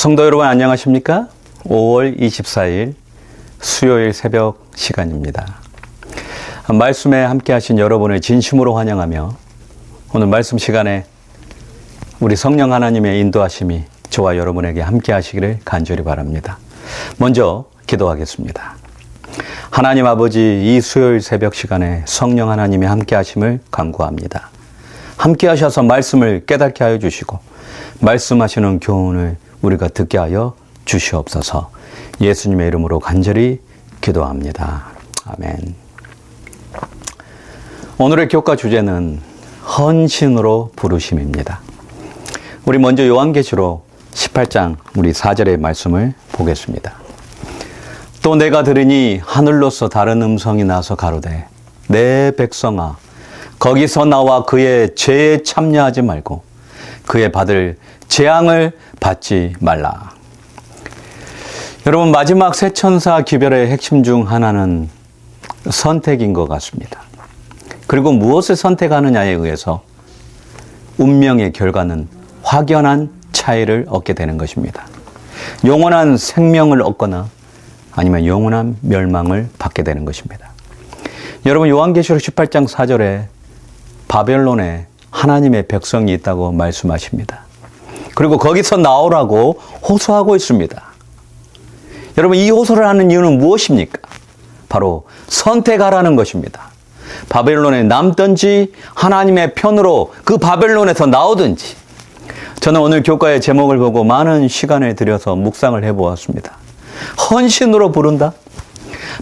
성도 여러분 안녕하십니까? 5월 24일 수요일 새벽 시간입니다. 말씀에 함께 하신 여러분을 진심으로 환영하며 오늘 말씀 시간에 우리 성령 하나님의 인도하심이 저와 여러분에게 함께 하시기를 간절히 바랍니다. 먼저 기도하겠습니다. 하나님 아버지, 이 수요일 새벽 시간에 성령 하나님의 함께 하심을 간구합니다. 함께 하셔서 말씀을 깨닫게 하여 주시고 말씀하시는 교훈을 우리가 듣게 하여 주시옵소서. 예수님의 이름으로 간절히 기도합니다. 아멘. 오늘의 교과 주제는 헌신으로 부르심입니다. 우리 먼저 요한계시록 18장 우리 4절의 말씀을 보겠습니다. 또 내가 들으니 하늘로서 다른 음성이 나서 가로되 내 백성아 거기서 나와 그의 죄에 참여하지 말고 그의 받을 재앙을 받지 말라. 여러분, 마지막 세 천사 기별의 핵심 중 하나는 선택인 것 같습니다. 그리고 무엇을 선택하느냐에 의해서 운명의 결과는 확연한 차이를 얻게 되는 것입니다. 영원한 생명을 얻거나 아니면 영원한 멸망을 받게 되는 것입니다. 여러분, 요한계시록 18장 4절에 바벨론에 하나님의 백성이 있다고 말씀하십니다. 그리고 거기서 나오라고 호소하고 있습니다. 여러분, 이 호소를 하는 이유는 무엇입니까? 바로 선택하라는 것입니다. 바벨론에 남든지 하나님의 편으로 그 바벨론에서 나오든지. 저는 오늘 교과의 제목을 보고 많은 시간을 들여서 묵상을 해보았습니다. 헌신으로 부른다?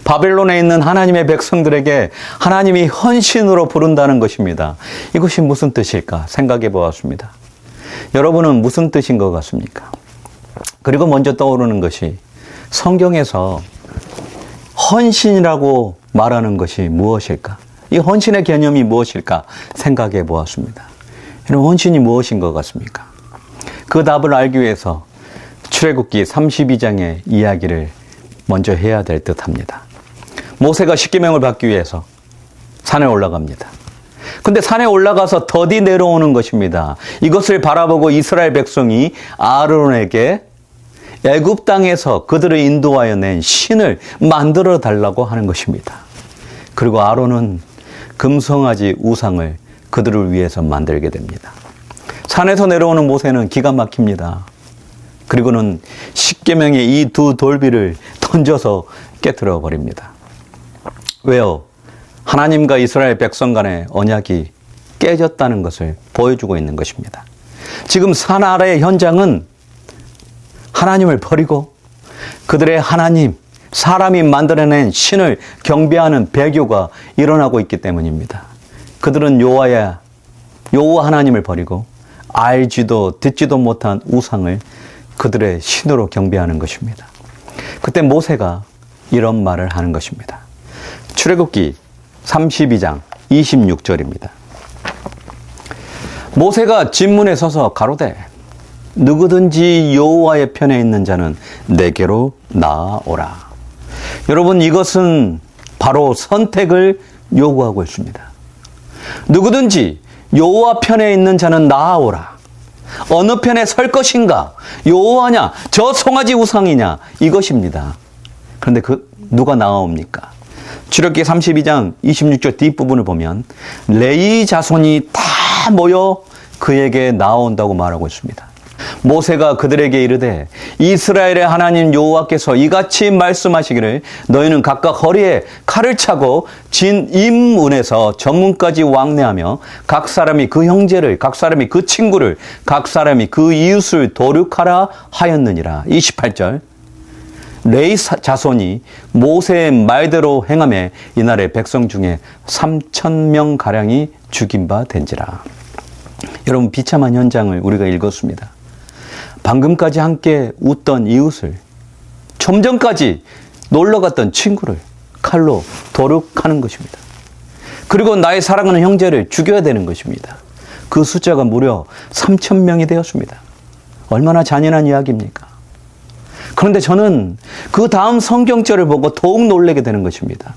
바벨론에 있는 하나님의 백성들에게 하나님이 헌신으로 부른다는 것입니다. 이것이 무슨 뜻일까 생각해 보았습니다. 여러분은 무슨 뜻인 것 같습니까? 그리고 먼저 떠오르는 것이 성경에서 헌신이라고 말하는 것이 무엇일까? 이 헌신의 개념이 무엇일까 생각해 보았습니다. 여러분, 헌신이 무엇인 것 같습니까? 그 답을 알기 위해서 출애굽기 32장의 이야기를 먼저 해야 될 듯합니다. 모세가 십계명을 받기 위해서 산에 올라갑니다. 근데 산에 올라가서 더디 내려오는 것입니다. 이것을 바라보고 이스라엘 백성이 아론에게 애굽 땅에서 그들을 인도하여 낸 신을 만들어 달라고 하는 것입니다. 그리고 아론은 금송아지 우상을 그들을 위해서 만들게 됩니다. 산에서 내려오는 모세는 기가 막힙니다. 그리고는 십계명의 이 두 돌비를 던져서 깨트려 버립니다. 왜요? 하나님과 이스라엘 백성 간의 언약이 깨졌다는 것을 보여주고 있는 것입니다. 지금 산 아래의 현장은 하나님을 버리고 그들의 하나님, 사람이 만들어낸 신을 경배하는 배교가 일어나고 있기 때문입니다. 그들은 여호와 하나님을 버리고 알지도 듣지도 못한 우상을 그들의 신으로 경배하는 것입니다. 그때 모세가 이런 말을 하는 것입니다. 출애굽기 32장 26절입니다. 모세가 진문에 서서 가로되 누구든지 여호와의 편에 있는 자는 내게로 나아오라. 여러분, 이것은 바로 선택을 요구하고 있습니다. 누구든지 여호와 편에 있는 자는 나아오라. 어느 편에 설 것인가? 여호와냐? 저 송아지 우상이냐? 이것입니다. 그런데 누가 나아옵니까? 출애굽기 32장 26절 뒷부분을 보면 레위 자손이 다 모여 그에게 나온다고 말하고 있습니다. 모세가 그들에게 이르되 이스라엘의 하나님 여호와께서 이같이 말씀하시기를 너희는 각각 허리에 칼을 차고 진 임문에서 전문까지 왕래하며 각 사람이 그 형제를, 각 사람이 그 친구를, 각 사람이 그 이웃을 도륙하라 하였느니라. 28절 레위 자손이 모세의 말대로 행하며 이날의 백성 중에 3,000명 가량이 죽인 바 된지라. 여러분, 비참한 현장을 우리가 읽었습니다. 방금까지 함께 웃던 이웃을, 좀 전까지 놀러 갔던 친구를 칼로 도륙하는 것입니다. 그리고 나의 사랑하는 형제를 죽여야 되는 것입니다. 그 숫자가 무려 3,000명이 되었습니다. 얼마나 잔인한 이야기입니까? 그런데 저는 그 다음 성경절을 보고 더욱 놀라게 되는 것입니다.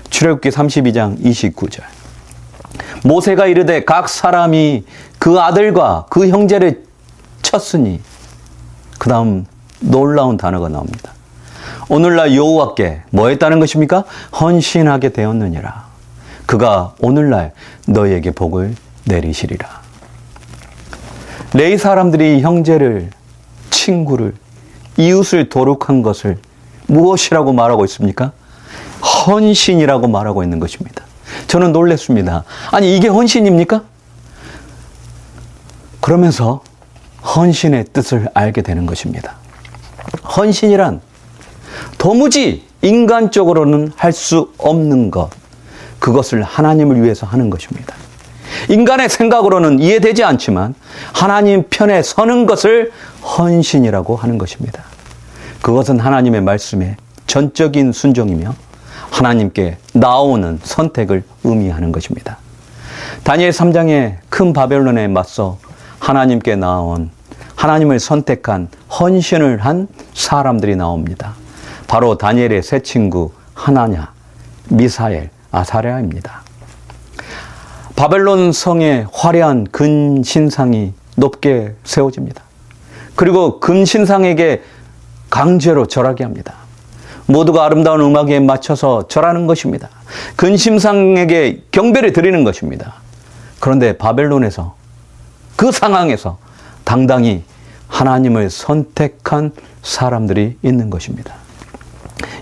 출애굽기 32장 29절. 모세가 이르되 각 사람이 그 아들과 그 형제를 쳤으니 그 다음 놀라운 단어가 나옵니다. 오늘날 여호와께 뭐 했다는 것입니까? 헌신하게 되었느니라. 그가 오늘날 너희에게 복을 내리시리라. 레위 사람들이 형제를, 친구를, 이웃을 도륙한 것을 무엇이라고 말하고 있습니까? 헌신이라고 말하고 있는 것입니다. 저는 놀랐습니다. 아니, 이게 헌신입니까? 그러면서 헌신의 뜻을 알게 되는 것입니다. 헌신이란 도무지 인간적으로는 할 수 없는 것, 그것을 하나님을 위해서 하는 것입니다. 인간의 생각으로는 이해되지 않지만 하나님 편에 서는 것을 헌신이라고 하는 것입니다. 그것은 하나님의 말씀에 전적인 순종이며 하나님께 나오는 선택을 의미하는 것입니다. 다니엘 3장에 큰 바벨론에 맞서 하나님께 나온, 하나님을 선택한, 헌신을 한 사람들이 나옵니다. 바로 다니엘의 세 친구 하나냐, 미사엘, 아사랴입니다. 바벨론 성에 화려한 금신상이 높게 세워집니다. 그리고 금신상에게 강제로 절하게 합니다. 모두가 아름다운 음악에 맞춰서 절하는 것입니다. 금신상에게 경배를 드리는 것입니다. 그런데 바벨론에서, 그 상황에서 당당히 하나님을 선택한 사람들이 있는 것입니다.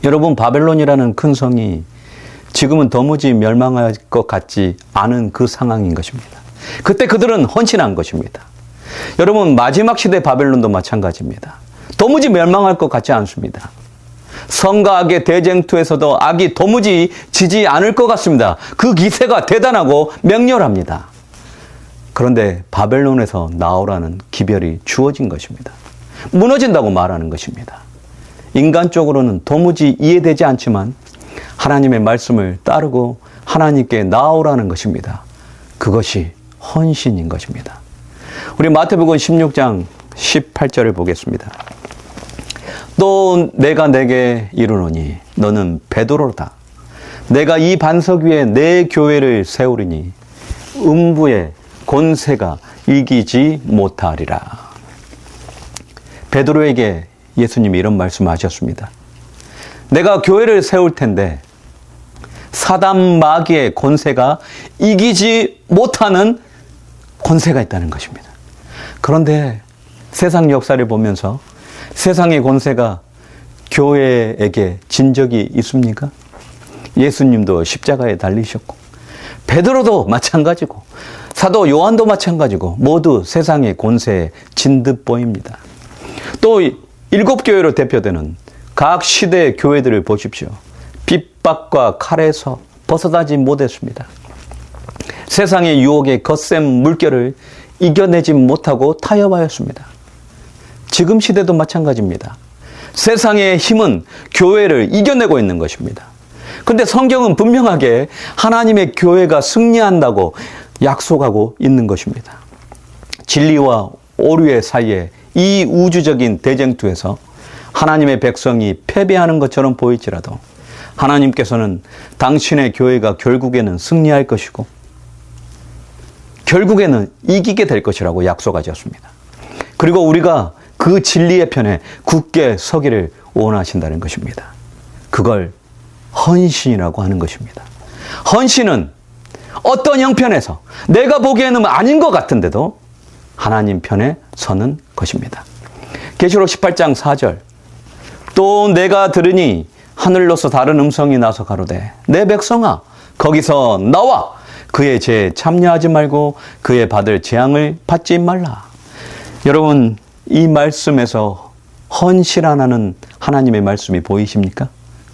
여러분, 바벨론이라는 큰 성이 지금은 도무지 멸망할 것 같지 않은 그 상황인 것입니다. 그때 그들은 헌신한 것입니다. 여러분, 마지막 시대 바벨론도 마찬가지입니다. 도무지 멸망할 것 같지 않습니다. 성과 악의 대쟁투에서도 악이 도무지 지지 않을 것 같습니다. 그 기세가 대단하고 맹렬합니다. 그런데 바벨론에서 나오라는 기별이 주어진 것입니다. 무너진다고 말하는 것입니다. 인간적으로는 도무지 이해되지 않지만 하나님의 말씀을 따르고 하나님께 나오라는 것입니다. 그것이 헌신인 것입니다. 우리 마태복음 16장 18절을 보겠습니다. 또 내가 내게 이르노니 너는 베드로다. 내가 이 반석 위에 내 교회를 세우리니 음부의 권세가 이기지 못하리라. 베드로에게 예수님이 이런 말씀하셨습니다. 내가 교회를 세울 텐데 사단 마귀의 권세가 이기지 못하는 권세가 있다는 것입니다. 그런데 세상 역사를 보면서 세상의 권세가 교회에게 진 적이 있습니까? 예수님도 십자가에 달리셨고 베드로도 마찬가지고 사도 요한도 마찬가지고 모두 세상의 권세에 진 듯 보입니다. 또 7교회로 대표되는 각 시대의 교회들을 보십시오. 핍박과 칼에서 벗어나지 못했습니다. 세상의 유혹의 거센 물결을 이겨내지 못하고 타협하였습니다. 지금 시대도 마찬가지입니다. 세상의 힘은 교회를 이겨내고 있는 것입니다. 그런데 성경은 분명하게 하나님의 교회가 승리한다고 약속하고 있는 것입니다. 진리와 오류의 사이에 이 우주적인 대쟁투에서 하나님의 백성이 패배하는 것처럼 보일지라도 하나님께서는 당신의 교회가 결국에는 승리할 것이고 결국에는 이기게 될 것이라고 약속하셨습니다. 그리고 우리가 그 진리의 편에 굳게 서기를 원하신다는 것입니다. 그걸 헌신이라고 하는 것입니다. 헌신은 어떤 형편에서 내가 보기에는 아닌 것 같은데도 하나님 편에 서는 것입니다. 계시록 18장 4절 또 내가 들으니 하늘로서 다른 음성이 나서 가로되 내 백성아 거기서 나와 그의 죄에 참여하지 말고 그의 받을 재앙을 받지 말라. 여러분, 이 말씀에서 헌신하는 하나님의 말씀이 보이십니까?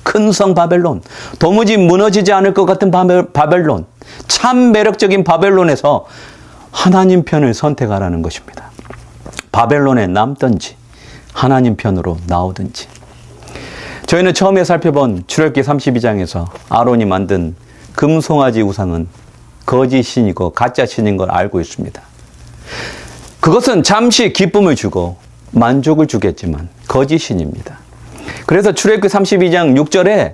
큰 성 바벨론, 도무지 무너지지 않을 것 같은 바벨론, 참 매력적인 바벨론에서 하나님 편을 선택하라는 것입니다. 바벨론에 남든지 하나님 편으로 나오든지. 저희는 처음에 살펴본 출애굽기 32장에서 아론이 만든 금송아지 우상은 거짓 신이고 가짜 신인 걸 알고 있습니다. 그것은 잠시 기쁨을 주고 만족을 주겠지만 거짓 신입니다. 그래서 출애굽기 32장 6절에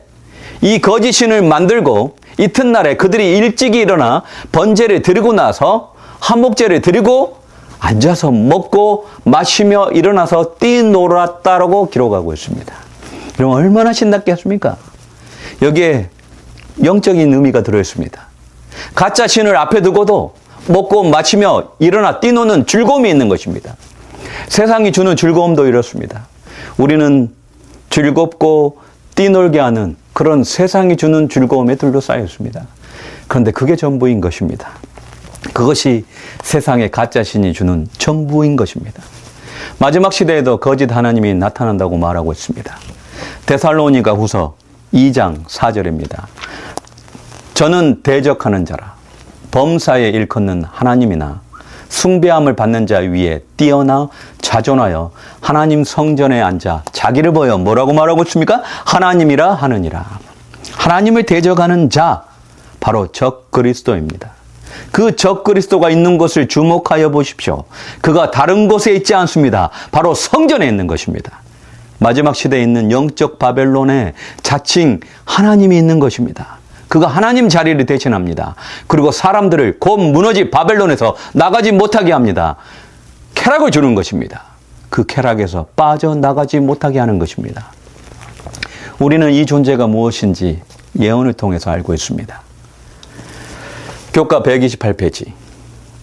이 거짓 신을 만들고 이튿날에 그들이 일찍이 일어나 번제를 드리고 나서 한목제를 드리고 앉아서 먹고 마시며 일어나서 뛰놀았다라고 기록하고 있습니다. 그럼 얼마나 신났게 했습니까? 여기에 영적인 의미가 들어있습니다. 가짜 신을 앞에 두고도 먹고 마시며 일어나 뛰노는 즐거움이 있는 것입니다. 세상이 주는 즐거움도 이렇습니다. 우리는 즐겁고 뛰놀게 하는 그런 세상이 주는 즐거움에 둘러싸여 있습니다. 그런데 그게 전부인 것입니다. 그것이 세상의 가짜 신이 주는 전부인 것입니다. 마지막 시대에도 거짓 하나님이 나타난다고 말하고 있습니다. 데살로니가 후서 2장 4절입니다. 저는 대적하는 자라 범사에 일컫는 하나님이나 숭배함을 받는 자 위에 뛰어나 자존하여 하나님 성전에 앉아 자기를 보여 뭐라고 말하고 있습니까? 하나님이라 하느니라. 하나님을 대적하는 자 바로 적 그리스도입니다. 그 적 그리스도가 있는 곳을 주목하여 보십시오. 그가 다른 곳에 있지 않습니다. 바로 성전에 있는 것입니다. 마지막 시대에 있는 영적 바벨론에 자칭 하나님이 있는 것입니다. 그가 하나님 자리를 대신합니다. 그리고 사람들을 곧 무너진 바벨론에서 나가지 못하게 합니다. 쾌락을 주는 것입니다. 그 쾌락에서 빠져나가지 못하게 하는 것입니다. 우리는 이 존재가 무엇인지 예언을 통해서 알고 있습니다. 교과 128페이지.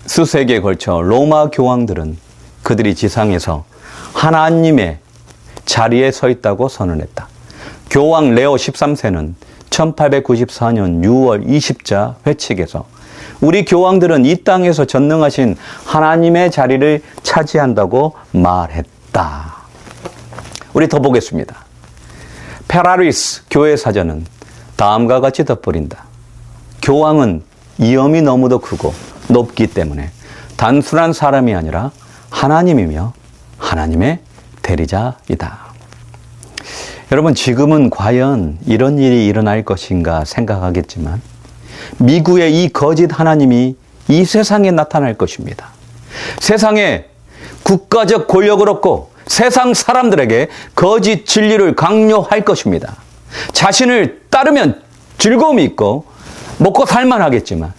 수세기에 걸쳐 로마 교황들은 그들이 지상에서 하나님의 자리에 서 있다고 선언했다. 교황 레오 13세는 1894년 6월 20자 회칙에서 우리 교황들은 이 땅에서 전능하신 하나님의 자리를 차지한다고 말했다. 우리 더 보겠습니다. 페라리스 교회 사전은 다음과 같이 덧버린다. 교황은 위엄이 너무도 크고 높기 때문에 단순한 사람이 아니라 하나님이며 하나님의 대리자이다. 여러분, 지금은 과연 이런 일이 일어날 것인가 생각하겠지만 미국의 이 거짓 하나님이 이 세상에 나타날 것입니다. 세상에 국가적 권력을 얻고 세상 사람들에게 거짓 진리를 강요할 것입니다. 자신을 따르면 즐거움이 있고 먹고 살만 하겠지만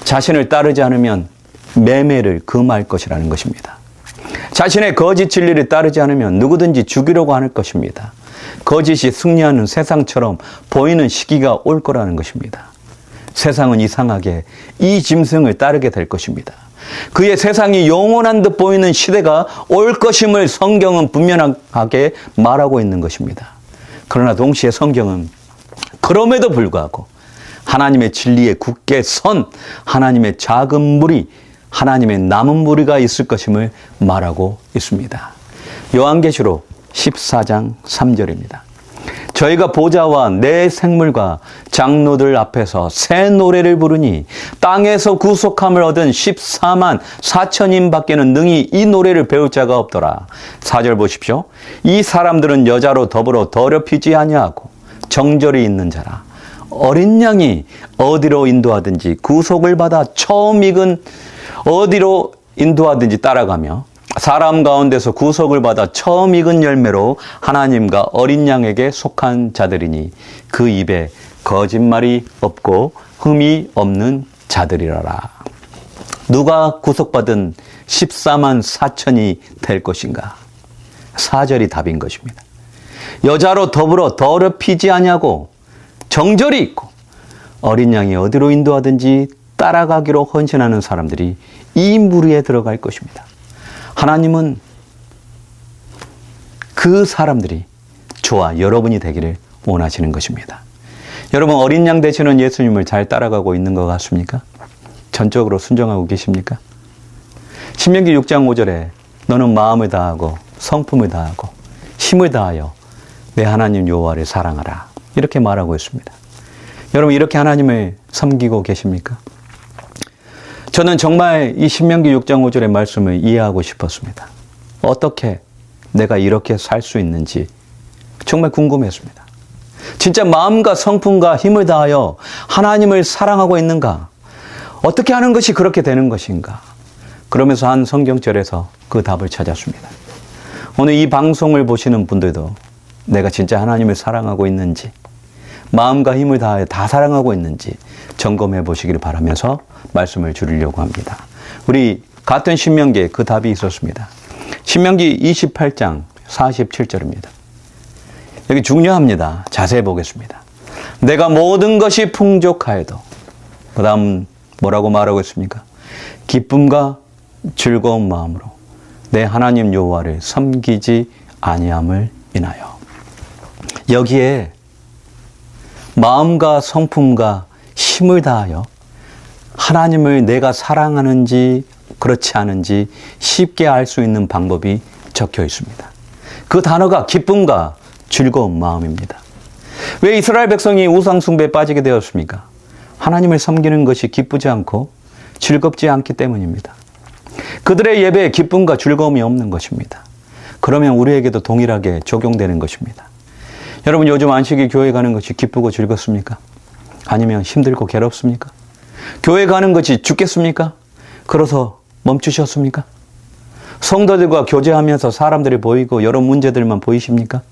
자신을 따르지 않으면 매매를 금할 것이라는 것입니다. 자신의 거짓 진리를 따르지 않으면 누구든지 죽이려고 하는 것입니다. 거짓이 승리하는 세상처럼 보이는 시기가 올 거라는 것입니다. 세상은 이상하게 이 짐승을 따르게 될 것입니다. 그의 세상이 영원한 듯 보이는 시대가 올 것임을 성경은 분명하게 말하고 있는 것입니다. 그러나 동시에 성경은 그럼에도 불구하고 하나님의 진리에 굳게 선 하나님의 작은 무리, 하나님의 남은 무리가 있을 것임을 말하고 있습니다. 요한계시록 14장 3절입니다. 저희가 보좌와 내 생물과 장로들 앞에서 새 노래를 부르니 땅에서 구속함을 얻은 14만 4천인 밖에는 능히 이 노래를 배울 자가 없더라. 4절 보십시오. 이 사람들은 여자로 더불어 더럽히지 아니하고 정절이 있는 자라. 어린 양이 어디로 인도하든지 구속을 받아 처음 익은 어디로 인도하든지 따라가며 사람 가운데서 구속을 받아 처음 익은 열매로 하나님과 어린 양에게 속한 자들이니 그 입에 거짓말이 없고 흠이 없는 자들이라라. 누가 구속받은 14만 4천이 될 것인가? 4절이 답인 것입니다. 여자로 더불어 더럽히지 아니하고 정절이 있고 어린 양이 어디로 인도하든지 따라가기로 헌신하는 사람들이 이 무리에 들어갈 것입니다. 하나님은 그 사람들이 저와 여러분이 되기를 원하시는 것입니다. 여러분, 어린 양 되시는 예수님을 잘 따라가고 있는 것 같습니까? 전적으로 순종하고 계십니까? 신명기 6장 5절에 너는 마음을 다하고 성품을 다하고 힘을 다하여 내 하나님 여호와를 사랑하라, 이렇게 말하고 있습니다. 여러분, 이렇게 하나님을 섬기고 계십니까? 저는 정말 이 신명기 6장 5절의 말씀을 이해하고 싶었습니다. 어떻게 내가 이렇게 살 수 있는지 정말 궁금했습니다. 진짜 마음과 성품과 힘을 다하여 하나님을 사랑하고 있는가? 어떻게 하는 것이 그렇게 되는 것인가? 그러면서 한 성경절에서 그 답을 찾았습니다. 오늘 이 방송을 보시는 분들도 내가 진짜 하나님을 사랑하고 있는지, 마음과 힘을 다하여 다 사랑하고 있는지 점검해 보시기를 바라면서 말씀을 드리려고 합니다. 우리 같은 신명기에 그 답이 있었습니다. 신명기 28장 47절입니다. 여기 중요합니다. 자세히 보겠습니다. 내가 모든 것이 풍족하여도 그 다음 뭐라고 말하고 있습니까? 기쁨과 즐거운 마음으로 내 하나님 여호와를 섬기지 아니함을 인하여. 여기에 마음과 성품과 힘을 다하여 하나님을 내가 사랑하는지 그렇지 않은지 쉽게 알 수 있는 방법이 적혀 있습니다. 그 단어가 기쁨과 즐거운 마음입니다. 왜 이스라엘 백성이 우상 숭배에 빠지게 되었습니까? 하나님을 섬기는 것이 기쁘지 않고 즐겁지 않기 때문입니다. 그들의 예배에 기쁨과 즐거움이 없는 것입니다. 그러면 우리에게도 동일하게 적용되는 것입니다. 여러분, 요즘 안식일 교회 가는 것이 기쁘고 즐겁습니까? 아니면 힘들고 괴롭습니까? 교회 가는 것이 죽겠습니까? 그래서 멈추셨습니까? 성도들과 교제하면서 사람들이 보이고 여러 문제들만 보이십니까?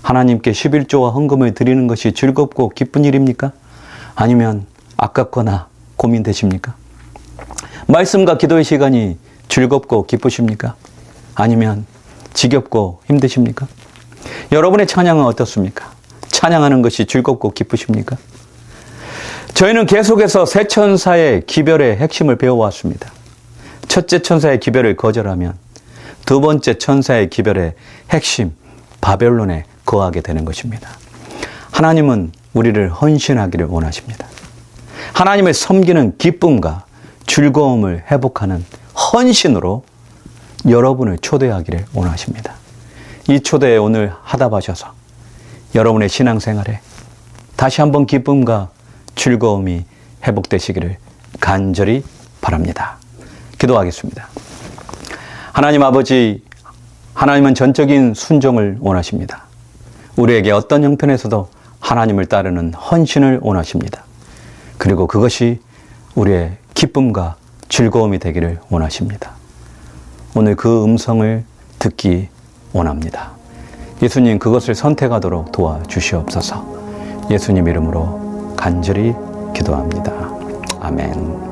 하나님께 11조와 헌금을 드리는 것이 즐겁고 기쁜 일입니까? 아니면 아깝거나 고민되십니까? 말씀과 기도의 시간이 즐겁고 기쁘십니까? 아니면 지겹고 힘드십니까? 여러분의 찬양은 어떻습니까? 찬양하는 것이 즐겁고 기쁘십니까? 저희는 계속해서 세 천사의 기별의 핵심을 배워왔습니다. 첫째 천사의 기별을 거절하면 두 번째 천사의 기별의 핵심 바벨론에 거하게 되는 것입니다. 하나님은 우리를 헌신하기를 원하십니다. 하나님을 섬기는 기쁨과 즐거움을 회복하는 헌신으로 여러분을 초대하기를 원하십니다. 이 초대에 오늘 하답하셔서 여러분의 신앙생활에 다시 한번 기쁨과 즐거움이 회복되시기를 간절히 바랍니다. 기도하겠습니다. 하나님 아버지, 하나님은 전적인 순종을 원하십니다. 우리에게 어떤 형편에서도 하나님을 따르는 헌신을 원하십니다. 그리고 그것이 우리의 기쁨과 즐거움이 되기를 원하십니다. 오늘 그 음성을 듣기 원합니다. 예수님, 그것을 선택하도록 도와주시옵소서. 예수님 이름으로 간절히 기도합니다. 아멘.